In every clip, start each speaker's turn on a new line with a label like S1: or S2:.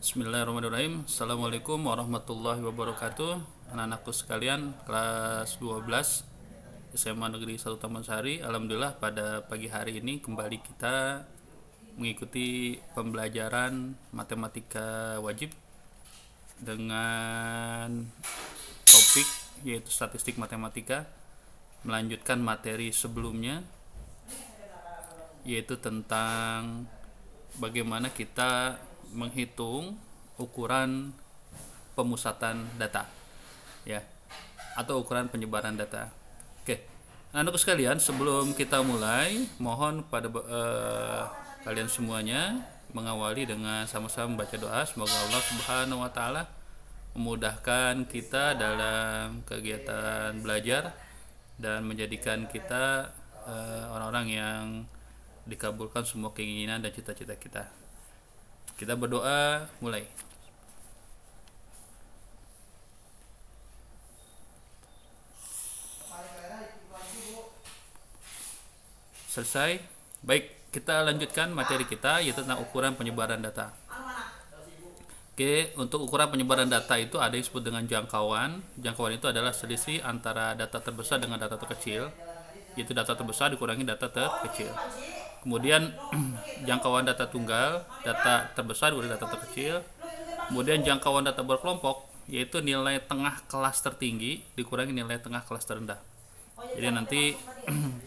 S1: Bismillahirrahmanirrahim. Assalamualaikum warahmatullahi wabarakatuh. Anak-anakku sekalian, kelas 12 SMA Negeri 1 Taman Sari. Alhamdulillah pada pagi hari ini kembali kita mengikuti pembelajaran matematika wajib dengan topik yaitu statistik matematika, melanjutkan materi sebelumnya yaitu tentang bagaimana kita menghitung ukuran pemusatan data, ya, atau ukuran penyebaran data. Oke, anak-anakku sekalian, sebelum kita mulai, mohon pada kalian semuanya mengawali dengan sama-sama membaca doa. Semoga Allah Subhanahu wa Ta'ala memudahkan kita dalam kegiatan belajar dan menjadikan kita orang-orang yang dikabulkan semua keinginan dan cita-cita kita. Kita berdoa, mulai. Selesai. Baik, kita lanjutkan materi kita yaitu tentang ukuran penyebaran data. Oke, untuk ukuran penyebaran data itu ada yang disebut dengan jangkauan. Jangkauan itu adalah selisih antara data terbesar dengan data terkecil, yaitu data terbesar dikurangi data terkecil. Kemudian jangkauan data tunggal, data terbesar dikurangi data terkecil. Kemudian jangkauan data berkelompok, yaitu nilai tengah kelas tertinggi dikurangi nilai tengah kelas terendah. Jadi nanti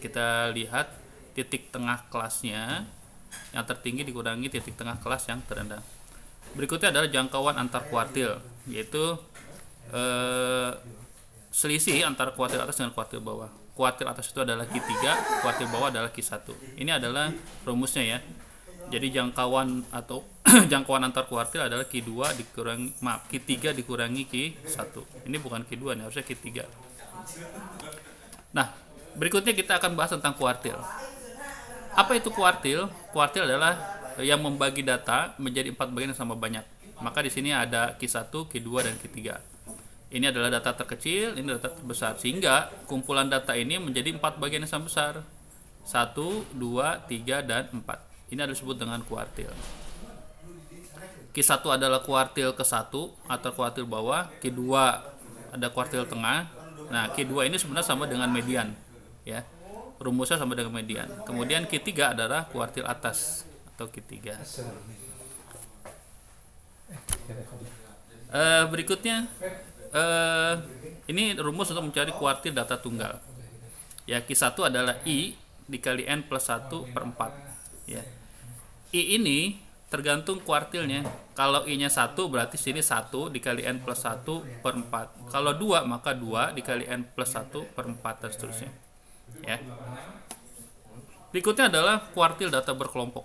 S1: kita lihat titik tengah kelasnya yang tertinggi dikurangi titik tengah kelas yang terendah. Berikutnya adalah jangkauan antar kuartil, yaitu selisih antara kuartil atas dengan kuartil bawah. Kuartil atas itu adalah Q3, kuartil bawah adalah Q1. Ini adalah rumusnya ya. Jadi jangkauan atau jangkauan antar kuartil adalah Q2 dikurangi Q3 dikurangi Q1. Ini bukan Q2 nih, harusnya Q3. Nah, berikutnya kita akan bahas tentang kuartil. Apa itu kuartil? Kuartil adalah yang membagi data menjadi 4 bagian yang sama banyak. Maka di sini ada Q1, Q2 dan Q3. Ini adalah data terkecil, ini data terbesar. Sehingga kumpulan data ini menjadi 4 bagian yang sama besar. 1, 2, 3, dan 4. Ini adalah disebut dengan kuartil. Q1 adalah kuartil ke-1 atau kuartil bawah. Q2 ada kuartil tengah. Nah, Q2 ini sebenarnya sama dengan median, ya. Rumusnya sama dengan median. Kemudian Q3 adalah kuartil atas atau Q3. Berikutnya ini rumus untuk mencari kuartil data tunggal. Ya, Q1 adalah I dikali N plus 1 per 4. Ya. I ini tergantung kuartilnya. Kalau I-nya 1 berarti sini 1 dikali N plus 1 per 4. Kalau 2 maka 2 dikali N plus 1 per 4 dan seterusnya. Ya. Berikutnya adalah kuartil data berkelompok.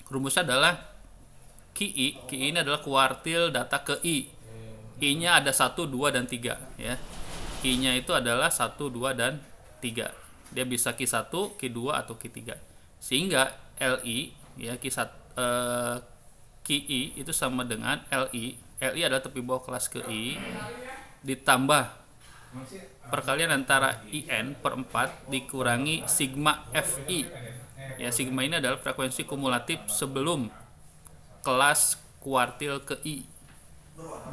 S1: Rumusnya adalah QI. QI ini adalah kuartil data ke I. I-nya ada 1, 2, dan 3 ya. I-nya itu adalah 1, 2, dan 3. Dia bisa Q1, Q2 atau Q3. Sehingga LI ya QI itu sama dengan LI. LI adalah tepi bawah kelas ke I ditambah perkalian antara IN per 4 dikurangi sigma FI. Ya, sigma ini adalah frekuensi kumulatif sebelum kelas kuartil ke I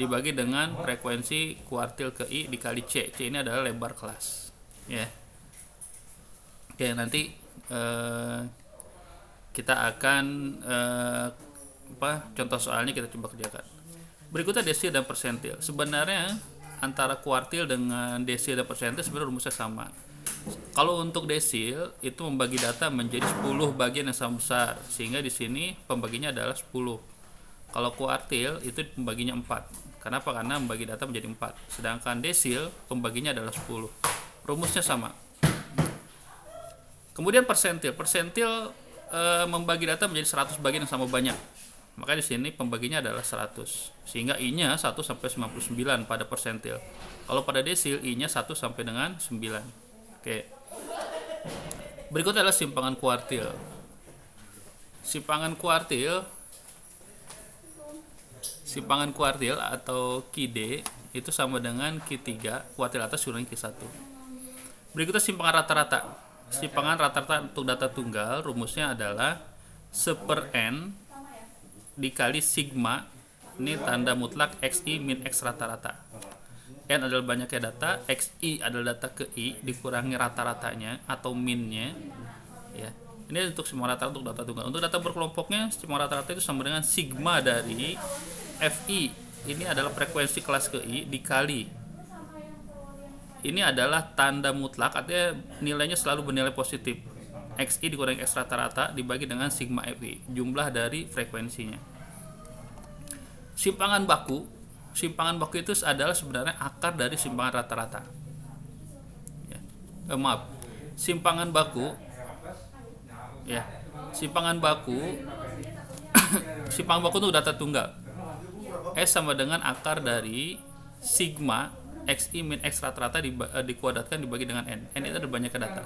S1: dibagi dengan frekuensi kuartil ke I dikali C. C ini adalah lebar kelas. Ya. Oke, nanti kita akan contoh soalnya kita coba kerjakan. Berikutnya desil dan persentil. Sebenarnya antara kuartil dengan desil dan persentil sebenarnya rumusnya sama. Kalau untuk desil itu membagi data menjadi 10 bagian yang sama besar, sehingga di sini pembaginya adalah 10. Kalau kuartil itu pembaginya 4. Kenapa? Karena membagi data menjadi 4. Sedangkan desil pembaginya adalah 10. Rumusnya sama. Kemudian persentil. Persentil membagi data menjadi 100 bagian yang sama banyak. Maka di sini pembaginya adalah 100. Sehingga I-nya 1 sampai 99 pada persentil. Kalau pada desil I-nya 1 sampai dengan 9. Oke. Berikutnya adalah simpangan kuartil. Simpangan kuartil atau QD itu sama dengan Q3 kuartil atas kurangi Q1. Berikutnya simpangan rata-rata. Simpangan rata-rata untuk data tunggal rumusnya adalah 1/n dikali sigma Ini tanda mutlak XI min X rata-rata. N adalah banyaknya data, XI adalah data ke I dikurangi rata-ratanya atau minnya, ya. Ini untuk semua rata untuk data tunggal. Untuk data berkelompoknya semua rata-rata itu sama dengan sigma dari FI. Ini adalah frekuensi kelas ke I dikali. Ini adalah tanda mutlak, artinya nilainya selalu bernilai positif. XI dikurangi X rata-rata dibagi dengan sigma FI, jumlah dari frekuensinya. Simpangan baku itu adalah sebenarnya akar dari simpangan rata-rata. Ya. Simpangan baku, ya, simpangan baku itu data tunggal. S sama dengan akar dari sigma XI min X rata-rata dikuadratkan dibagi dengan N. N itu ada banyaknya data.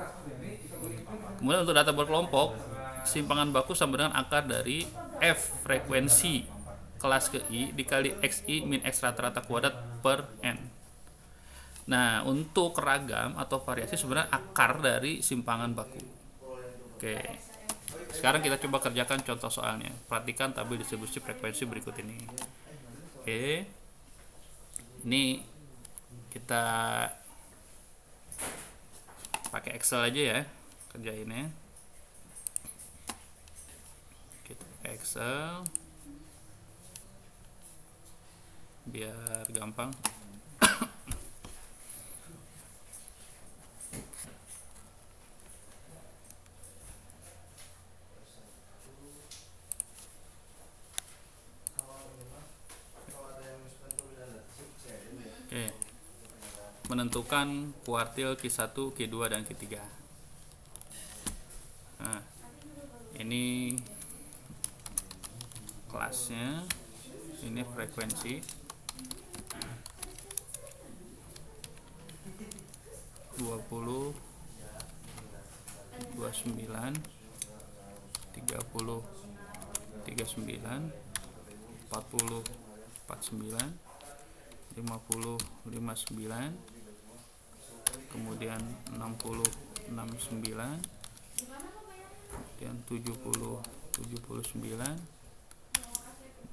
S1: Kemudian untuk data berkelompok, simpangan baku sama dengan akar dari F frekuensi kelas ke I dikali XI min X rata-rata kuadrat per N. Nah, untuk ragam atau variasi sebenarnya akar dari simpangan baku. Oke. Sekarang kita coba kerjakan contoh soalnya. Perhatikan tabel distribusi frekuensi berikut ini. Oke. Ini kita pakai Excel aja ya kerjainnya. Kita pakai Excel biar gampang. Oke. Menentukan kuartil Q1, Q2 dan Q3. Nah, ini kelasnya, ini frekuensi 20, 29, 30, 39, 40, 49, 50, 59, kemudian 60, 69, kemudian 70, 79,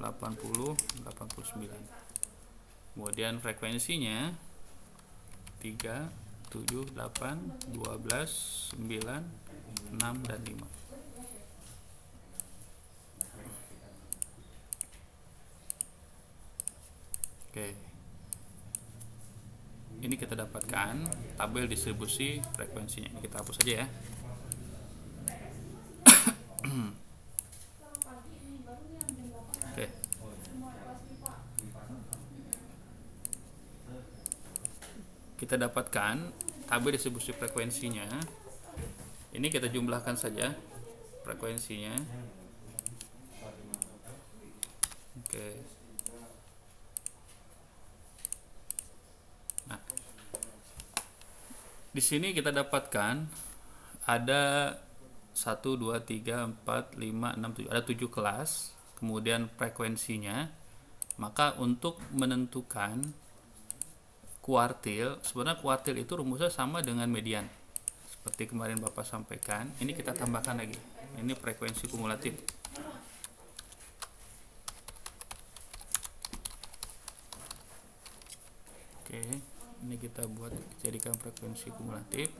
S1: 80, 89. Kemudian frekuensinya 3, 7, 8, 12, 9, 6, dan 5. Oke. Ini kita dapatkan tabel distribusi frekuensinya. Ini kita hapus saja ya. Oke. Kita dapatkan tabel distribusi frekuensinya. Ini kita jumlahkan saja frekuensinya. Oke. Nah, di sini kita dapatkan ada 1, 2, 3, 4, 5, 6, 7. Ada 7 kelas. Kemudian frekuensinya. Maka untuk menentukan kuartil, sebenarnya kuartil itu rumusnya sama dengan median. Seperti kemarin Bapak sampaikan, ini kita tambahkan lagi. Ini frekuensi kumulatif. Oke, ini kita buat jadikan frekuensi kumulatif.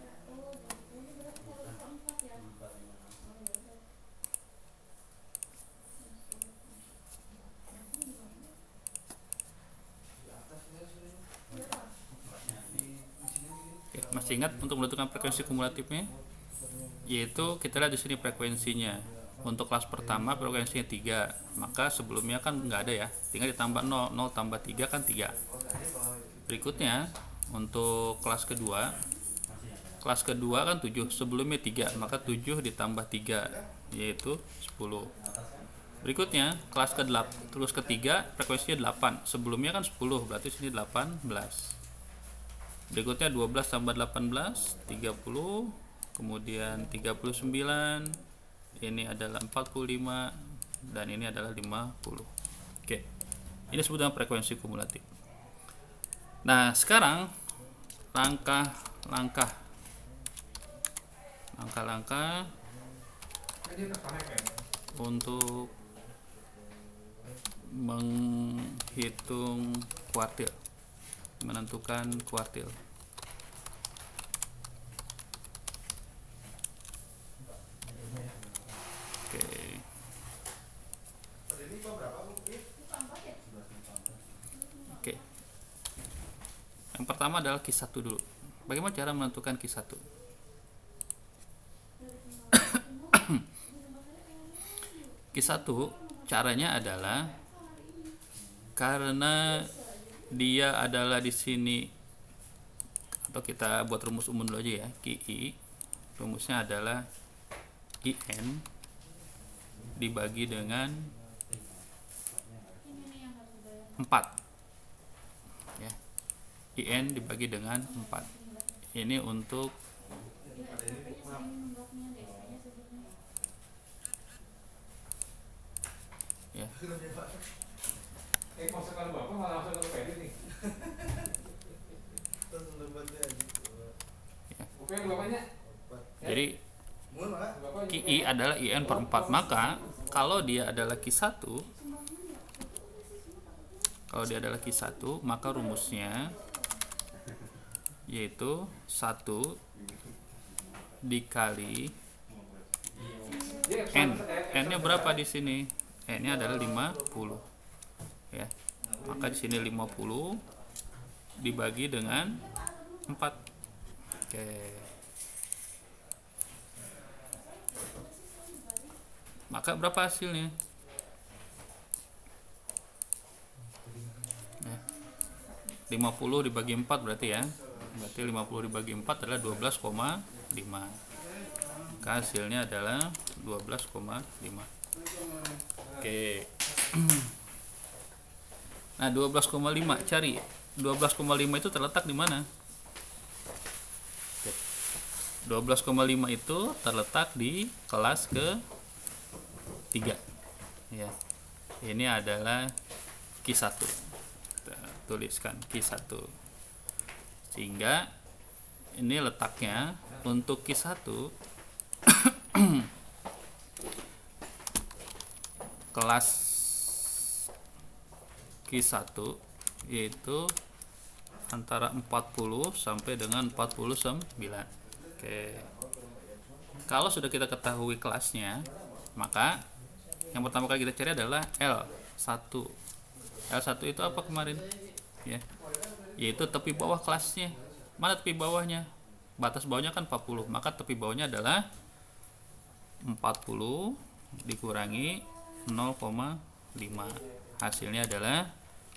S1: Masih ingat untuk menentukan frekuensi kumulatifnya? Yaitu kita lihat di sini frekuensinya. Untuk kelas pertama frekuensinya 3, maka sebelumnya kan nggak ada ya, tinggal ditambah 0, 0 tambah 3 kan 3. Berikutnya untuk kelas kedua kan 7, sebelumnya 3, maka 7 ditambah 3 yaitu 10. Berikutnya kelas ke-8, terus ketiga frekuensinya 8, sebelumnya kan 10, berarti sini 18. Berikutnya 12 tambah 18, 30, kemudian 39, ini adalah 45, dan ini adalah 50. Oke, ini disebut dengan frekuensi kumulatif. Nah, sekarang langkah-langkah untuk hitung kuartil, menentukan kuartil. Oke. Oke. Yang pertama adalah Q1 dulu. Bagaimana cara menentukan Q1? Q1 caranya adalah karena dia adalah di sini, atau kita buat rumus umum dulu aja ya, QI. Rumusnya adalah IN dibagi dengan 4 ya. IN dibagi dengan 4. Ini untuk ya. Jadi QI adalah IN per 4, maka kalau dia adalah Q1, maka rumusnya yaitu 1 dikali N. N-nya berapa di sini? N-nya adalah 50 ya. Maka di sini 50 dibagi dengan 4. Oke. Maka berapa hasilnya? Ya. 50 dibagi 4 berarti ya. Berarti 50 dibagi 4 adalah 12,5. Maka hasilnya adalah 12,5. Oke. Nah, 12,5 cari. 12,5 itu terletak di mana? 12,5 itu terletak di kelas ke-3 ya. Ini adalah Q1. Kita tuliskan Q1. Sehingga ini letaknya untuk Q1 kelas Q1 yaitu antara 40 sampai dengan 49. Oke. Kalau sudah kita ketahui kelasnya, maka yang pertama kali kita cari adalah L1. L1 itu apa kemarin? Ya. Yaitu tepi bawah kelasnya. Mana tepi bawahnya? Batas bawahnya kan 40, maka tepi bawahnya adalah 40 dikurangi 0,5. Hasilnya adalah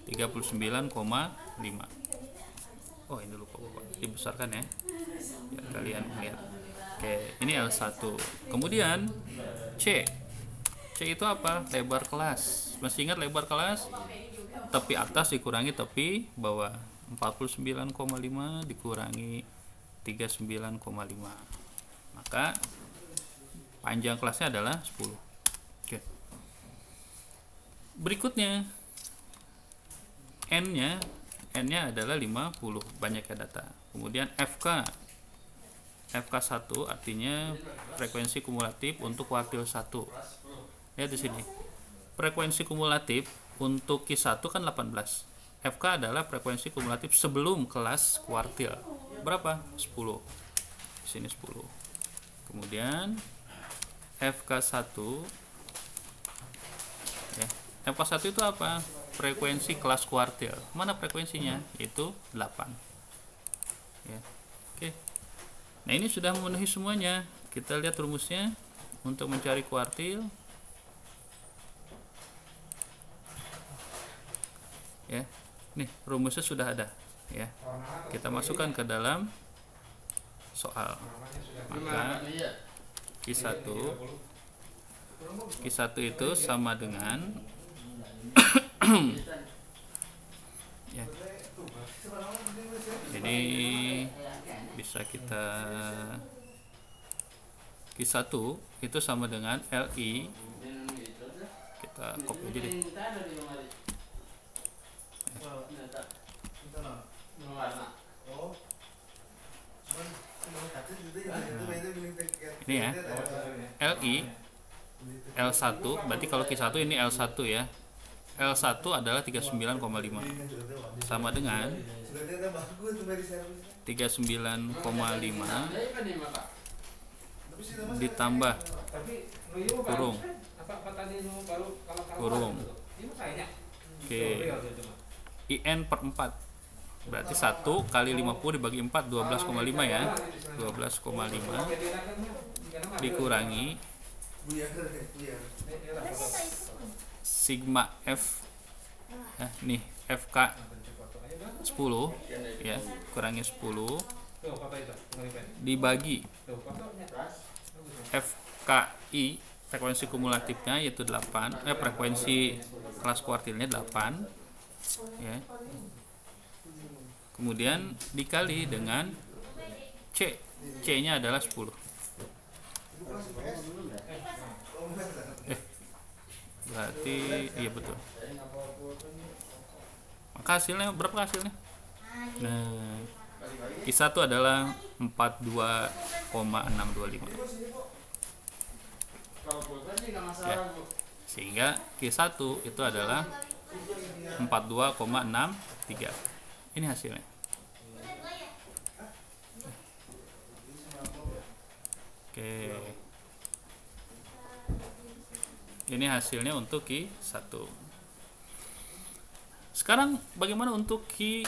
S1: 39,5. Oh, ini lupa Bapak. Dibesarkan ya. Biar kalian lihat. Oke, ini L1. Kemudian C. C itu apa? Lebar kelas. Masih ingat lebar kelas? Tepi atas dikurangi tepi bawah. 49,5 dikurangi 39,5. Maka panjang kelasnya adalah 10. Oke. Berikutnya N-nya adalah 50, banyaknya data. Kemudian FK1 artinya frekuensi kumulatif untuk kuartil 1. Lihat di sini. Frekuensi kumulatif untuk Q1 kan 18. FK adalah frekuensi kumulatif sebelum kelas kuartil. Berapa? 10. Di sini 10. Kemudian FK1 ya. FK1 itu apa? Frekuensi kelas kuartil. Mana frekuensinya? Itu 8. Ya. Oke. Nah, ini sudah memenuhi semuanya. Kita lihat rumusnya untuk mencari kuartil. Ya. Nih, rumusnya sudah ada, ya. Kita masukkan ke dalam soal. Maka Q1 itu sama dengan ya. Ini bisa kita Q1 itu sama dengan LI. Kita copy aja deh. Ini ya. LI L1 berarti kalau Q1 ini L1 ya. L1 adalah 39,5, sama dengan 39,5 ditambah kurung kurung oke IN per 4, berarti 1 kali 50 dibagi 4 12,5 ya, 12,5 dikurangi sigma F nih FK 10 ya, kurangi 10 dibagi FKI frekuensi kumulatifnya yaitu 8, frekuensi kelas kuartilnya 8 ya. Kemudian dikali dengan C. C-nya adalah 10. Berarti iya betul. Maka hasilnya berapa hasilnya? Nah, Q1 adalah 42,625. Ya. Sehingga Q1 itu adalah 42,63. Ini hasilnya. Oke. Ini hasilnya untuk Q1. Sekarang bagaimana untuk Q2?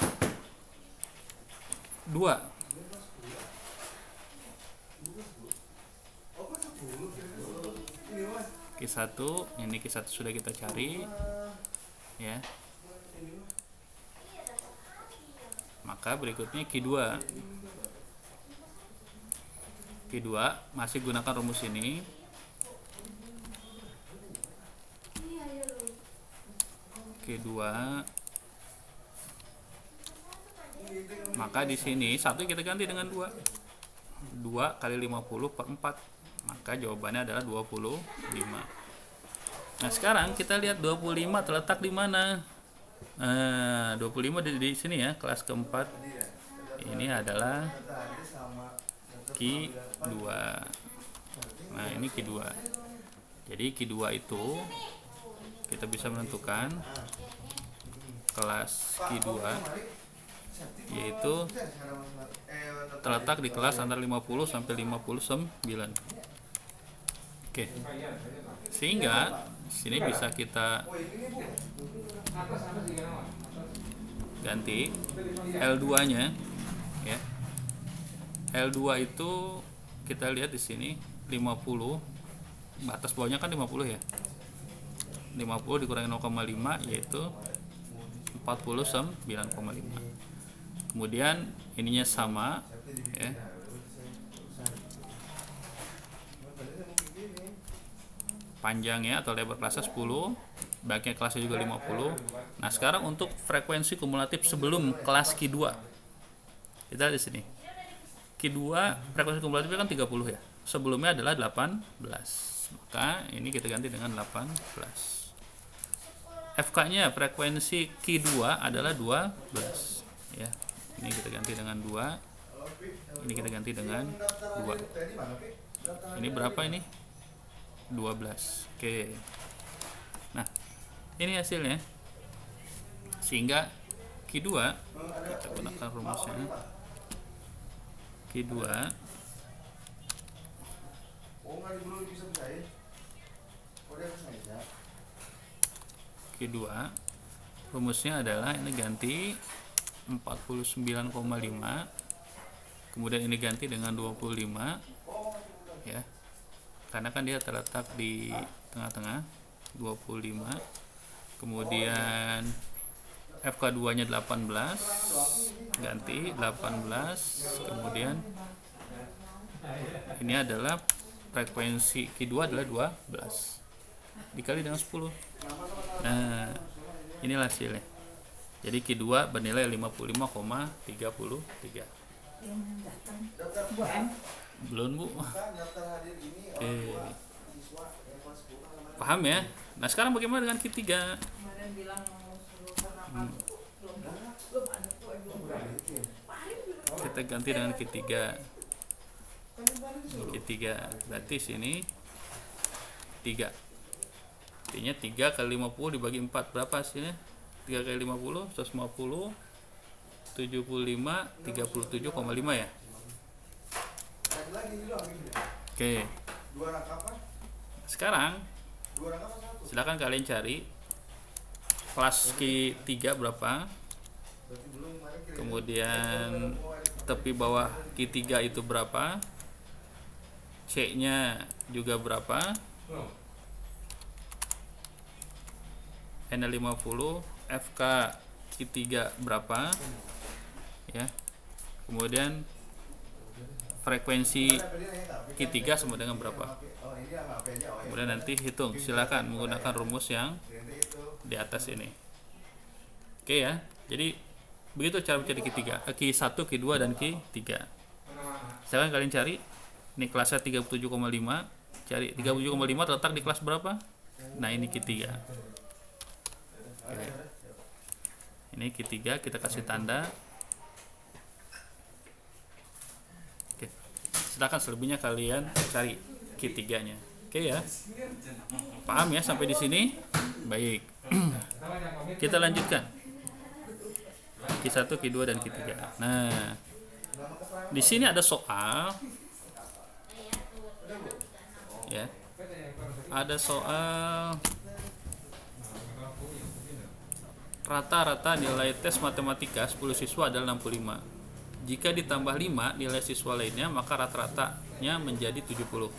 S1: Q1, ini Q1 sudah kita cari ya. Maka berikutnya Q2. Q2 masih gunakan rumus ini. Q2, maka di sini 1 kita ganti dengan 2. 2 kali 50 per 4. Maka jawabannya adalah 25. Nah, sekarang kita lihat 25 terletak di mana? 25 di sini ya, kelas keempat. Ini adalah Q2. Nah, ini Q2. Jadi Q2 itu kita bisa menentukan kelas Q2 yaitu terletak di kelas antara 50 sampai 59. Oke. Sehingga sini bisa kita ganti L2-nya ya. L2 itu kita lihat di sini 50, batas bawahnya kan 50 ya. 50 dikurangi 0,5 yaitu 49,5. Kemudian ininya sama ya. Panjangnya atau lebar kelasnya 10, baiknya kelasnya juga 50. Nah, sekarang untuk frekuensi kumulatif sebelum kelas Q2. Kita lihat di sini. Q2 frekuensi kumulatifnya kan 30 ya. Sebelumnya adalah 18. Maka ini kita ganti dengan 18. FK-nya frekuensi Q2 adalah 12 ya. Ini kita ganti dengan 2. Ini kita ganti dengan 2. Ini berapa ini? 12. Oke. Nah, ini hasilnya. Sehingga Q2 kita gunakan rumusnya. Q2 Q2 rumusnya adalah ini ganti 49,5, kemudian ini ganti dengan 25 ya, karena kan dia terletak di tengah-tengah 25. Kemudian FK2 nya 18 ganti 18, kemudian ini adalah frekuensi Q2 adalah 12 dikali dengan 10. Nah, inilah hasilnya. Jadi Q2 bernilai 55,33. Belum, Bu. Oke. Paham ya? Nah, sekarang bagaimana dengan Q3? Kita ganti dengan Q3. Q3 berarti sini 3 Artinya 3 kali 50 dibagi 4 berapa hasilnya? 3 kali 50 150, 75, 37,5 ya. Oke. Sekarang silakan kalian cari kelas Q3 berapa. Kemudian tepi bawah Q3 itu berapa? C-nya juga berapa? N50, FK Q3 berapa? Ya. Kemudian frekuensi Q3 sama dengan berapa? Kemudian nanti hitung, silakan menggunakan rumus yang di atas ini. Oke ya. Jadi begitu cara mencari Q3, Q1, Q2 dan Q3. Silakan kalian cari. Ini kelasnya 37,5. Cari 37,5 terletak di kelas berapa? Nah, ini Q3. Oke. Ini Q3, kita kasih tanda. Oke. Silakan selebihnya kalian cari Q3-nya. Oke ya. Paham ya sampai di sini? Baik. Kita lanjutkan. Q1, Q2 dan Q3. Nah, di sini ada soal ya. Ada soal rata-rata nilai tes matematika 10 siswa adalah 65. Jika ditambah 5 nilai siswa lainnya, maka rata-ratanya menjadi 70.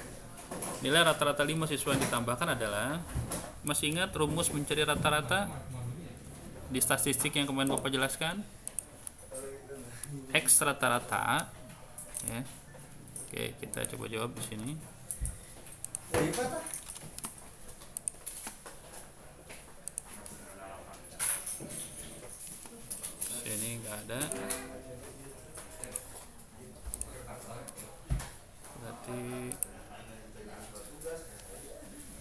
S1: Nilai rata-rata 5 siswa yang ditambahkan adalah, masih ingat rumus mencari rata-rata di statistik yang kemarin Bapak jelaskan? X rata-rata ya. Oke, kita coba jawab di sini. Sini nggak ada. Berarti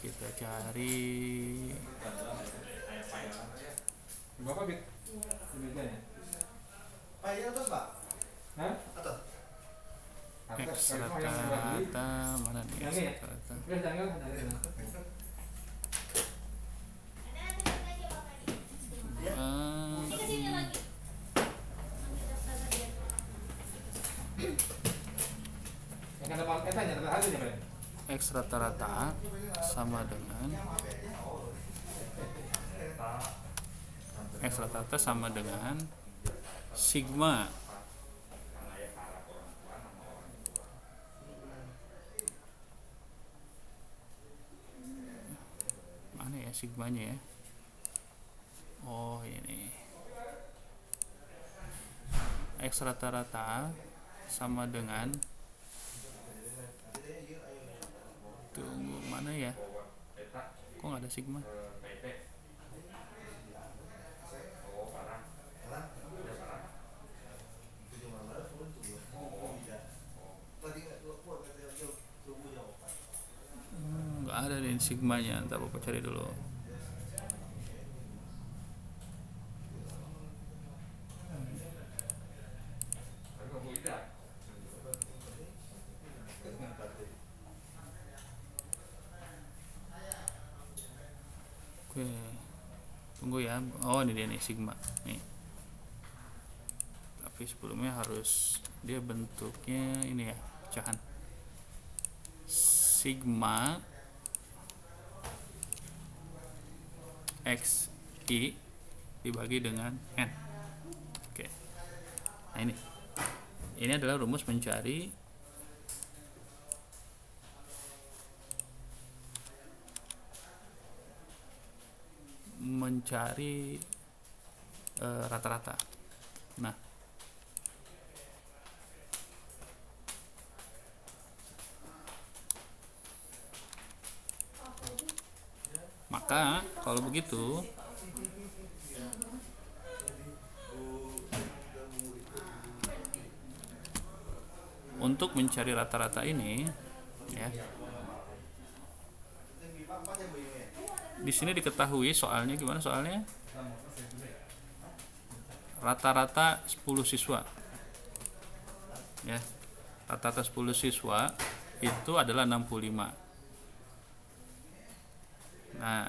S1: kita cari
S2: Bapak bit bedanya. Pak, iya atas, Pak. Hah? Atas.
S1: X rata-rata mana nih X rata-rata? X rata-rata sama dengan X rata-rata sama dengan sigma mana ya sigmanya ya? Oh, ini X rata-rata sama dengan, tunggu mana ya, kok nggak ada sigma? Nggak ada di sigmanya, ntar Bapak cari dulu. Oke, tunggu ya. Oh, ini dia nih sigma nih. Tapi sebelumnya harus dia bentuknya ini ya, pecahan. Sigma X I dibagi dengan N. Oke. Nah, ini adalah rumus mencari rata-rata. Nah, maka kalau begitu untuk mencari rata-rata ini ya, di sini diketahui soalnya gimana soalnya? Rata-rata 10 siswa. Ya. Rata-rata 10 siswa itu adalah 65. Nah,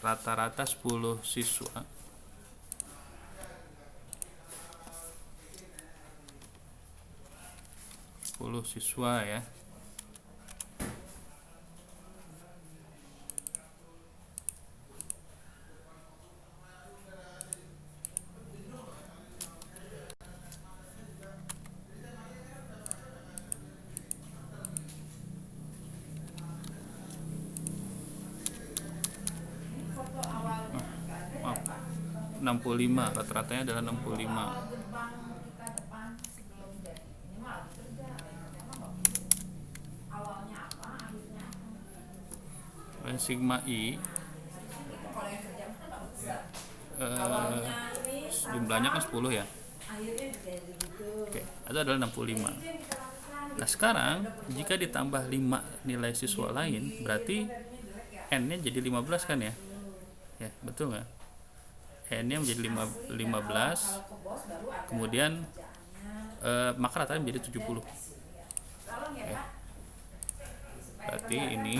S1: rata-rata 10 siswa. Ya. Maaf, 65, rata-ratanya adalah 65. Dan sigma I jumlahnya kan 10 ya. Oke, itu adalah 65. Nah sekarang jika ditambah 5 nilai siswa lain, berarti N-nya jadi 15 kan ya? Ya, betul nggak? N-nya menjadi 15, kemudian maka ratanya menjadi 70. Ya. Berarti ini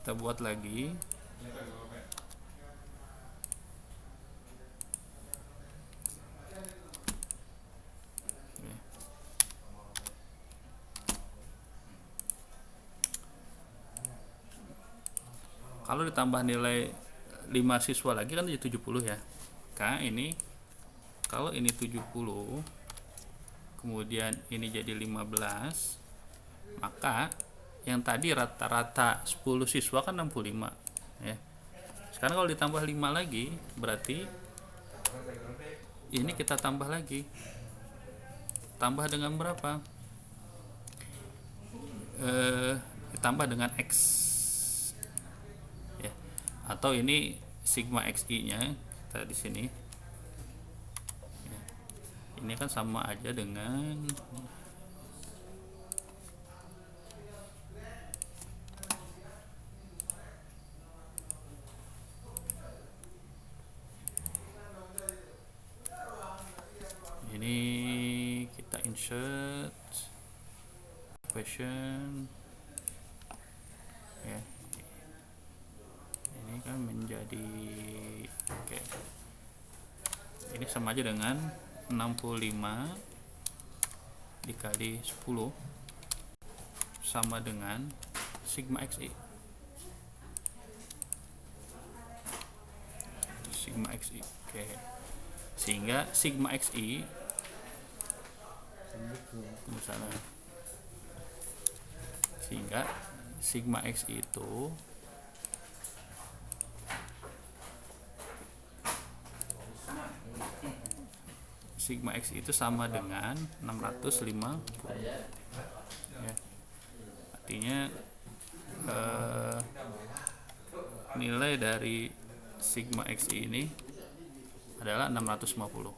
S1: kita buat lagi. Kalau ditambah nilai 5 siswa lagi kan jadi 70 ya. Ini kalau ini 70, kemudian ini jadi 15, maka yang tadi rata-rata 10 siswa kan 65 ya. Sekarang kalau ditambah 5 lagi, berarti ini kita tambah lagi. Tambah dengan berapa? Ditambah dengan X ya. Atau ini sigma XI nya kita di sini ya. Ini kan sama aja dengan ini. Kita insert question ya. Ini kan menjadi oke. Ini sama aja dengan 65 dikali 10 sama dengan sigma XI. Sigma XI. Oke. Sehingga sigma XI misalnya, sehingga sigma XI itu sama dengan 650 ya. Artinya nilai dari sigma XI ini adalah 650.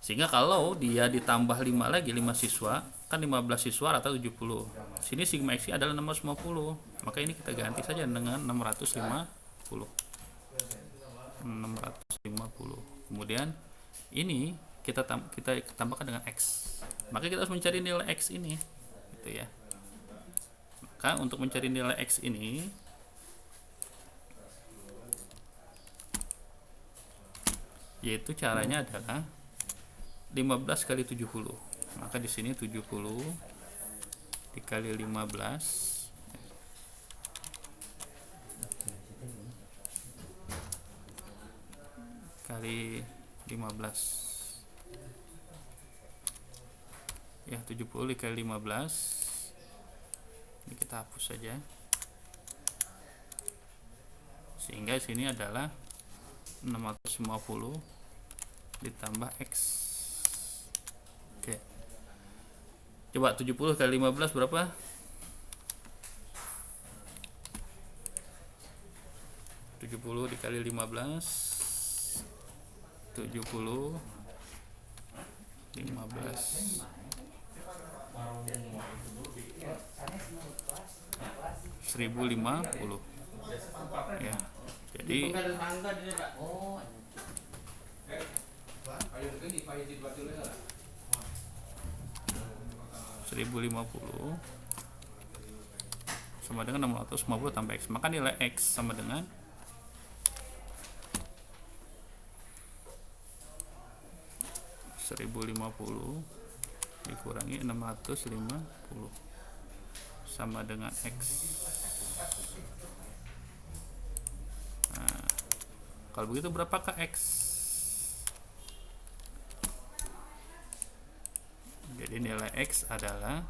S1: Sehingga kalau dia ditambah 5 lagi, 5 siswa, kan 15 siswa rata 70. Sini sigma XI adalah 650. Maka ini kita ganti saja dengan 650. Kemudian ini kita tambahkan dengan X. Maka kita harus mencari nilai X ini, gitu ya. Maka untuk mencari nilai X ini, yaitu caranya adalah 15 kali 70. Maka di sini 70 dikali 15 kali 15 ya, 70 dikali 15. Ini kita hapus saja, sehingga sini adalah 650 ditambah X. Oke. Coba 70 kali 15 berapa? 70 dikali 15 70 15 1050 ya. Jadi 1050 sama dengan 650 tambah X. Maka nilai X sama dengan 1050 dikurangi 650 sama dengan X. Nah, kalau begitu berapakah X? Jadi nilai X adalah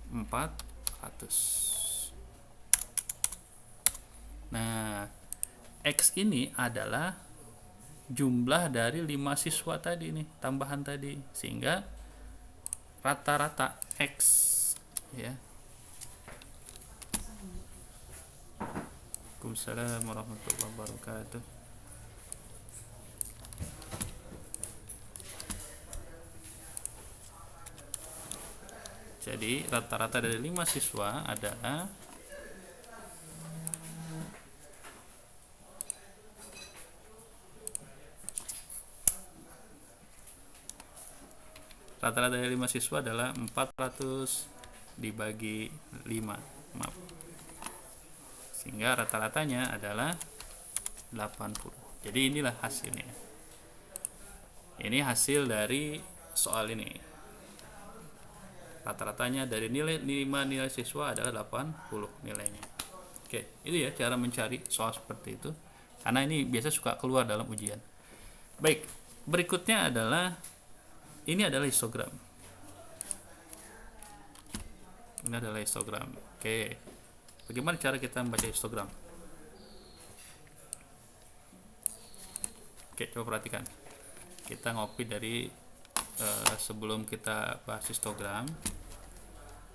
S1: 400. Nah, X ini adalah jumlah dari 5 siswa tadi nih, tambahan tadi, sehingga rata-rata X ya. Waalaikumsalam warahmatullahi wabarakatuh. Jadi rata-rata dari 5 siswa adalah rata-rata dari 5 siswa adalah 400 dibagi 5. Maaf. Sehingga rata-ratanya adalah 80. Jadi inilah hasilnya. Ini hasil dari soal ini. Rata-ratanya dari nilai 5 nilai siswa adalah 80 nilainya. Oke, itu ya cara mencari soal seperti itu. Karena ini biasa suka keluar dalam ujian. Baik, berikutnya adalah ini adalah histogram. Ini adalah histogram. Oke. Bagaimana cara kita membaca histogram? Oke, coba perhatikan. Kita ngopi dari sebelum kita bahas histogram,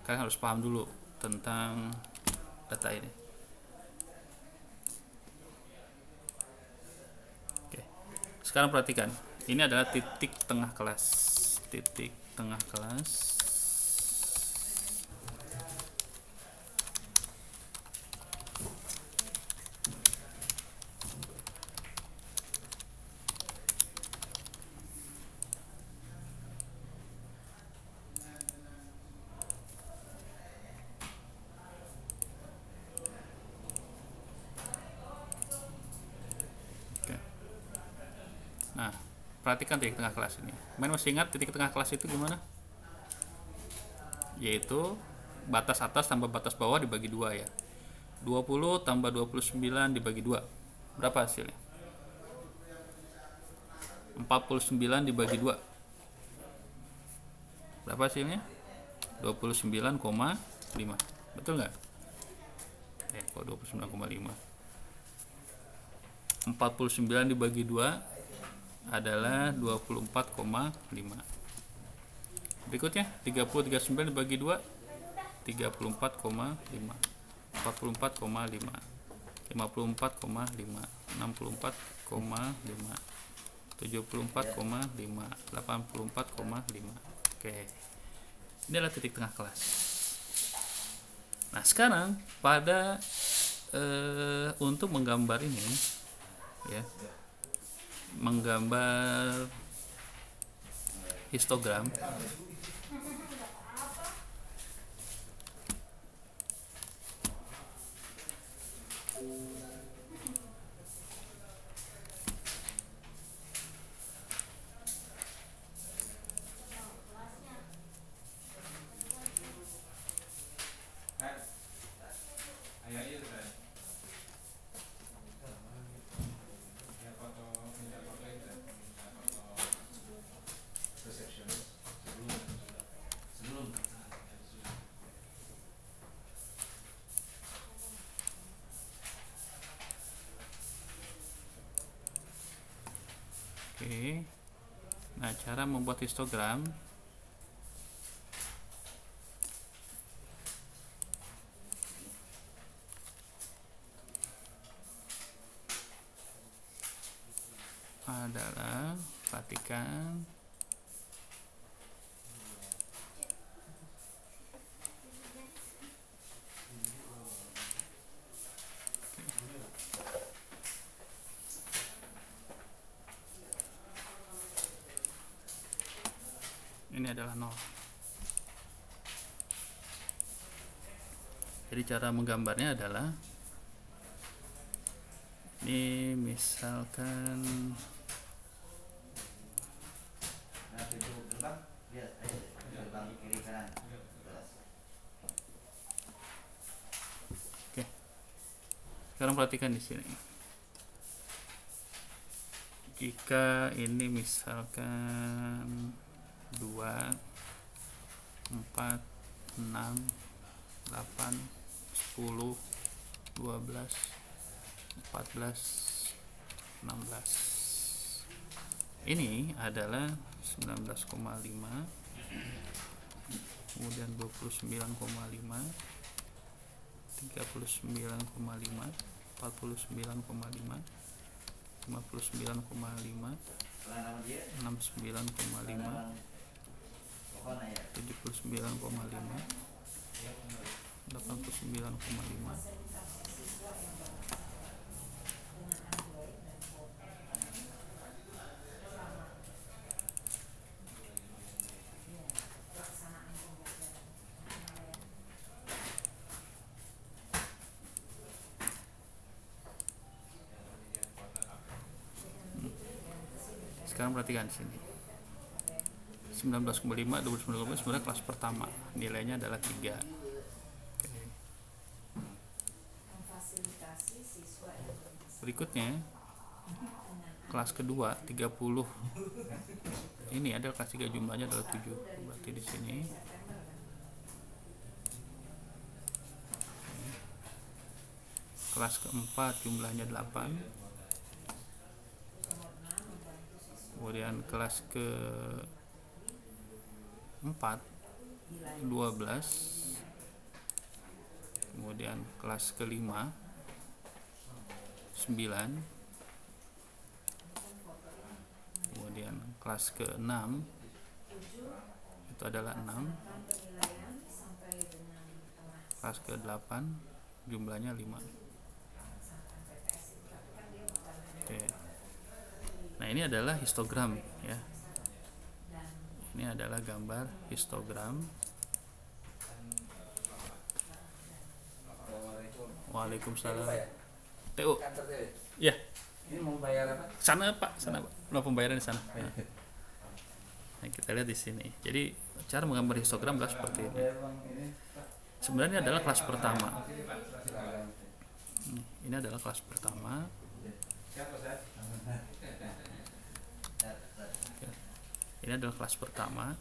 S1: kalian harus paham dulu tentang data ini. Oke. Sekarang perhatikan. Ini adalah titik tengah kelas. Titik tengah kelas. Nah, perhatikan titik tengah kelas ini. Main masih ingat titik tengah kelas itu gimana? Yaitu batas atas tambah batas bawah dibagi 2 ya. 20 tambah 29 dibagi 2. Berapa hasilnya? 49 dibagi 2. Berapa hasilnya? 29,5. Betul nggak? Kok 29,5? 49 dibagi 2 adalah 24,5. Berikutnya 30 39 dibagi 2 34,5. 44,5. 54,5. 64,5. 74,5. 84,5. Oke. Ini adalah titik tengah kelas. Nah, sekarang pada untuk menggambar ini ya, menggambar histogram, oke. Nah, cara membuat histogram adalah, perhatikan, ini adalah 0. Jadi cara menggambarnya adalah ini misalkan oke. Sekarang perhatikan di sini. Jika ini misalkan 2 4 6 8 10 12 14 16, ini adalah 19,5, kemudian 29,5, 39,5, 49,5, 59,5, 69,5, 79,5, 89,5. Sekarang perhatikan di sini. 19,5, 29,5 sebenarnya kelas pertama. Nilainya adalah 3. Oke. Berikutnya kelas kedua 30. Ini adalah kelas 3, jumlahnya adalah 7. Berarti di sini kelas keempat jumlahnya 8. Kemudian kelas ke-4 12. Kemudian kelas ke-5 9. Kemudian kelas ke-6 itu adalah 6. Kelas ke-8 jumlahnya 5. Oke. Nah, ini adalah histogram ya. Ini adalah gambar histogram. Waalaikumsalam. TU. Ya.
S2: Ini mau bayar apa?
S1: Sana Pak, sana Pak. Nah, pembayaran di sana. Ya. Nah, kita lihat di sini. Jadi cara menggambar histogram adalah seperti ini. Sebenarnya adalah kelas pertama. Ini adalah kelas pertama. Ini adalah kelas pertama.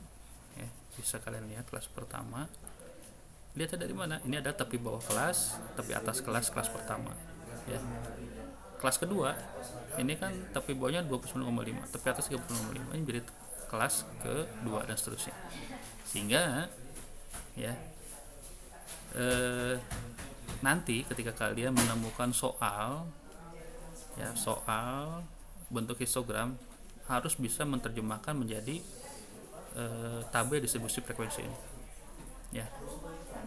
S1: Ya, bisa kalian lihat kelas pertama. Lihatnya dari mana? Ini ada tepi bawah kelas, tepi atas kelas, kelas pertama. Ya. Kelas kedua, ini kan tepi bawahnya 29,5, tepi atas 30,5. Ini jadi kelas kedua dan seterusnya. Sehingga ya nanti ketika kalian menemukan soal bentuk histogram, harus bisa menerjemahkan menjadi tabel distribusi frekuensi ini. Ya,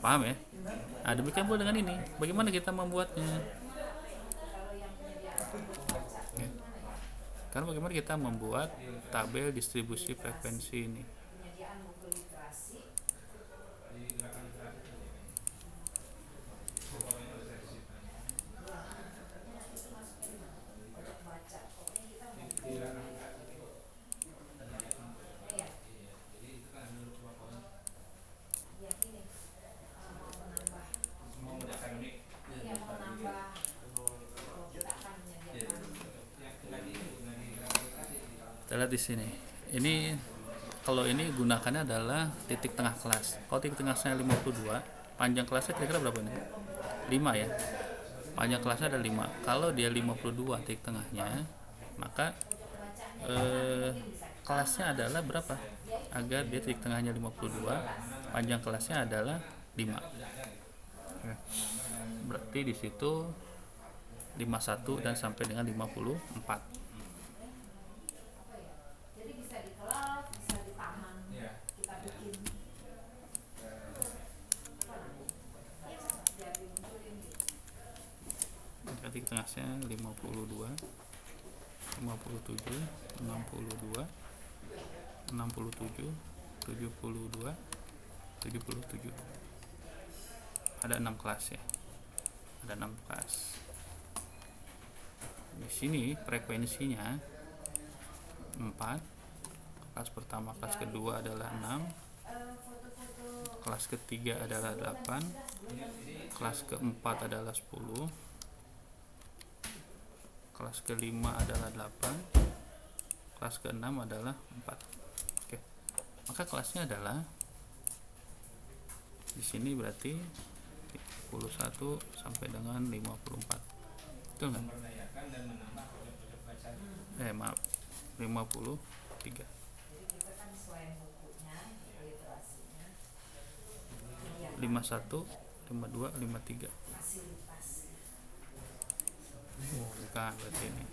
S1: paham ya? Nah, demikian pula dengan ini. Bagaimana kita membuatnya? Ya. Karena bagaimana kita membuat tabel distribusi frekuensi ini? Kita lihat di sini. Ini kalau ini gunakannya adalah titik tengah kelas. Kalau titik tengahnya 52, panjang kelasnya kira-kira berapa nih? 5 ya. Panjang kelasnya ada 5. Kalau dia 52 titik tengahnya, maka kelasnya adalah berapa? Agar dia titik tengahnya 52, panjang kelasnya adalah 5. Berarti di situ 51 dan sampai dengan 54. Titik tengahnya 52, 57, 62, 67, 72, 77. ada 6 kelas ya, ada 6 kelas. Di sini frekuensinya 4. Kelas pertama, kelas kedua adalah 6, kelas ketiga adalah 8, kelas keempat adalah 10, kelas kelima adalah 8, kelas keenam adalah 4. Oke. Maka kelasnya adalah di sini berarti 51 sampai dengan 54. Betul nggak? Maaf, 53. 51, 52, 53. Oh, bukan berarti ini.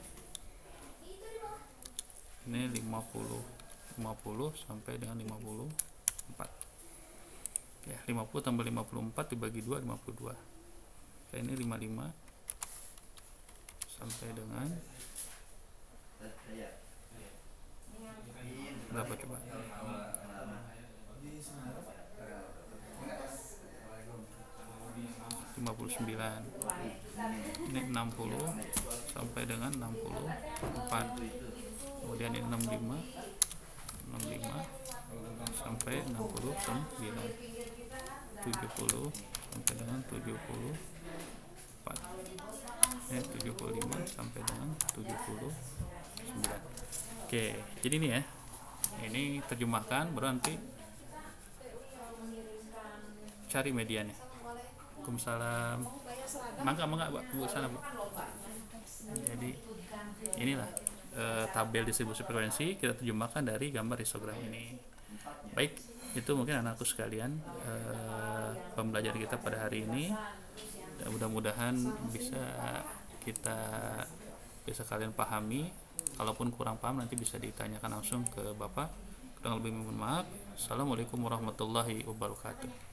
S1: Ini 50 sampai dengan 54. Ya, 50 tambah 54 dibagi 2, 52. Kayak ini 55 sampai dengan berapa coba? 59. Ini 60 sampai dengan 64. Kemudian ini 65 sampai 69, 70 sampai dengan 74, 75 sampai dengan 79. Oke, jadi ini ya, ini terjemahkan, berarti cari mediannya. Waalaikumsalam. Mangga Bu sana Bu. Jadi inilah tabel distribusi frekuensi kita terjemahkan dari gambar histogram ini. Baik, itu mungkin anakku sekalian pembelajaran kita pada hari ini. Dan mudah-mudahan bisa kalian pahami. Kalaupun kurang paham nanti bisa ditanyakan langsung ke Bapak. Kurang lebih mohon maaf. Assalamualaikum warahmatullahi wabarakatuh.